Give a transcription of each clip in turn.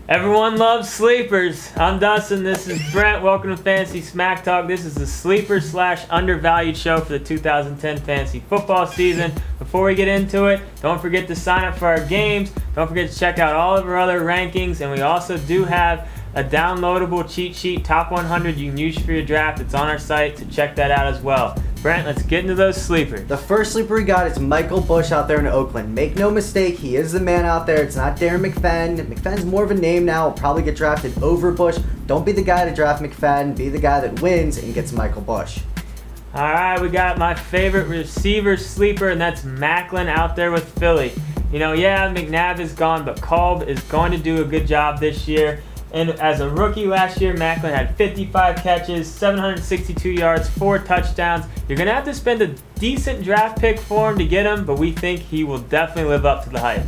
Everyone loves sleepers. I'm Dustin. This is Brent. Welcome to Fantasy Smack Talk. This is the sleeper / undervalued show for the 2010 fantasy football season. Before we get into it, don't forget to sign up for our games. Don't forget to check out all of our other rankings. And we also do have a downloadable cheat sheet, top 100 you can use for your draft. It's on our site, so check that out as well. Brent, let's get into those sleepers. The first sleeper we got is Michael Bush out there in Oakland. Make no mistake, he is the man out there. It's not Darren McFadden. McFadden's more of a name now. Will probably get drafted over Bush. Don't be the guy to draft McFadden. Be the guy that wins and gets Michael Bush. All right, we got my favorite receiver sleeper, and that's Macklin out there with Philly. You know, yeah, McNabb is gone, but Kolb is going to do a good job this year. And as a rookie last year, Macklin had 55 catches, 762 yards, 4 touchdowns. You're going to have to spend a decent draft pick for him to get him, but we think he will definitely live up to the hype.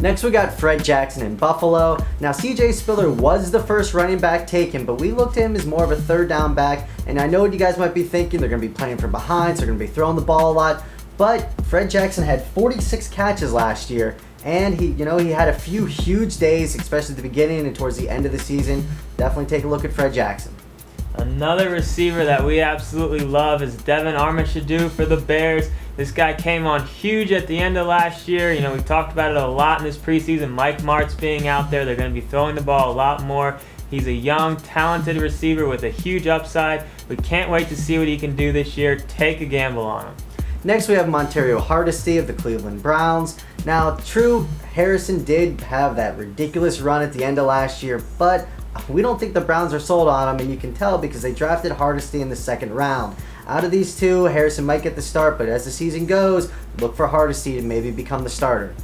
Next, we got Fred Jackson in Buffalo. Now, C.J. Spiller was the first running back taken, but we looked at him as more of a third down back. And I know what you guys might be thinking. They're going to be playing from behind, so they're going to be throwing the ball a lot. But Fred Jackson had 46 catches last year. And he had a few huge days, especially at the beginning and towards the end of the season. Definitely take a look at Fred Jackson. Another receiver that we absolutely love is Devin Armashadou for the Bears. This guy came on huge at the end of last year. You know, we talked about it a lot in this preseason. Mike Martz being out there, they're going to be throwing the ball a lot more. He's a young, talented receiver with a huge upside. We can't wait to see what he can do this year. Take a gamble on him. Next, we have Montario Hardesty of the Cleveland Browns. Now, true, Harrison did have that ridiculous run at the end of last year, but we don't think the Browns are sold on him, and you can tell because they drafted Hardesty in the second round. Out of these two, Harrison might get the start, but as the season goes, look for Hardesty to maybe become the starter.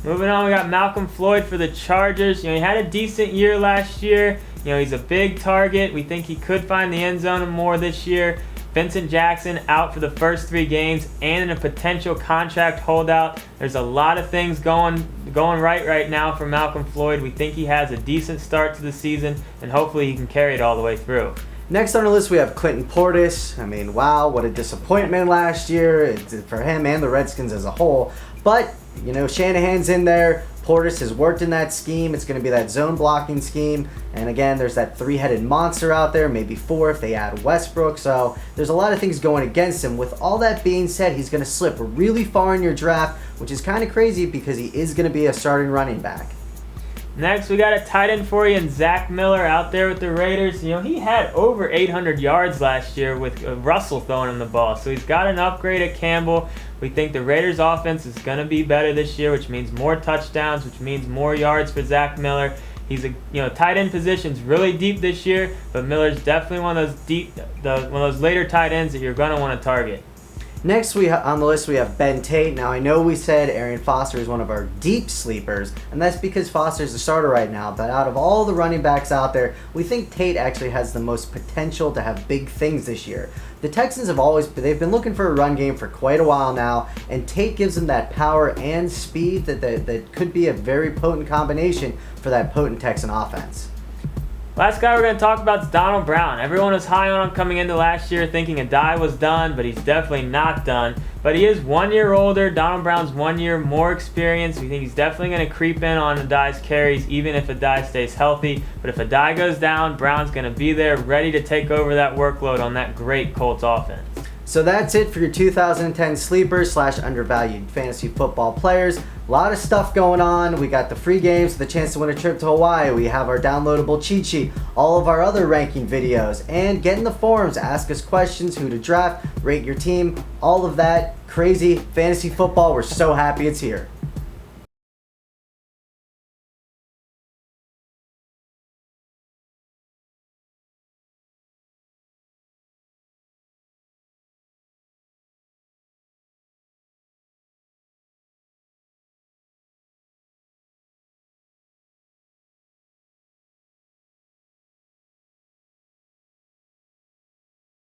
Moving on, we got Malcolm Floyd for the Chargers. You know, he had a decent year last year. You know, he's a big target. We think he could find the end zone and more this year. Vincent Jackson out for the first 3 games and in a potential contract holdout. There's a lot of things going right now for Malcolm Floyd. We think he has a decent start to the season, and hopefully he can carry it all the way through. Next on the list, we have Clinton Portis. I mean, wow, what a disappointment last year for him and the Redskins as a whole. But, you know, Shanahan's in there. Portis has worked in that scheme. It's going to be that zone blocking scheme. And again, there's that 3-headed monster out there, maybe 4 if they add Westbrook. So there's a lot of things going against him. With all that being said, he's going to slip really far in your draft, which is kind of crazy because he is going to be a starting running back. Next, we got a tight end for you, and Zach Miller out there with the Raiders. You know, he had over 800 yards last year with Russell throwing him the ball. So he's got an upgrade at Campbell. We think the Raiders' offense is going to be better this year, which means more touchdowns, which means more yards for Zach Miller. He's tight end position's really deep this year, but Miller's definitely one of those later tight ends that you're going to want to target. Next on the list we have Ben Tate. Now I know we said Arian Foster is one of our deep sleepers, and that's because Foster's the starter right now, but out of all the running backs out there, we think Tate actually has the most potential to have big things this year. The Texans they've been looking for a run game for quite a while now, and Tate gives them that power and speed that could be a very potent combination for that potent Texan offense. Last guy we're going to talk about is Donald Brown. Everyone was high on him coming into last year thinking Adai was done, but he's definitely not done. But he is 1 year older. Donald Brown's 1 year more experienced. We think he's definitely going to creep in on Adai's carries, even if Adai stays healthy. But if Adai goes down, Brown's going to be there ready to take over that workload on that great Colts offense. So that's it for your 2010 sleepers / undervalued fantasy football players. A lot of stuff going on. We got the free games, the chance to win a trip to Hawaii. We have our downloadable cheat sheet, all of our other ranking videos, and get in the forums, ask us questions, who to draft, rate your team, all of that crazy fantasy football. We're so happy it's here.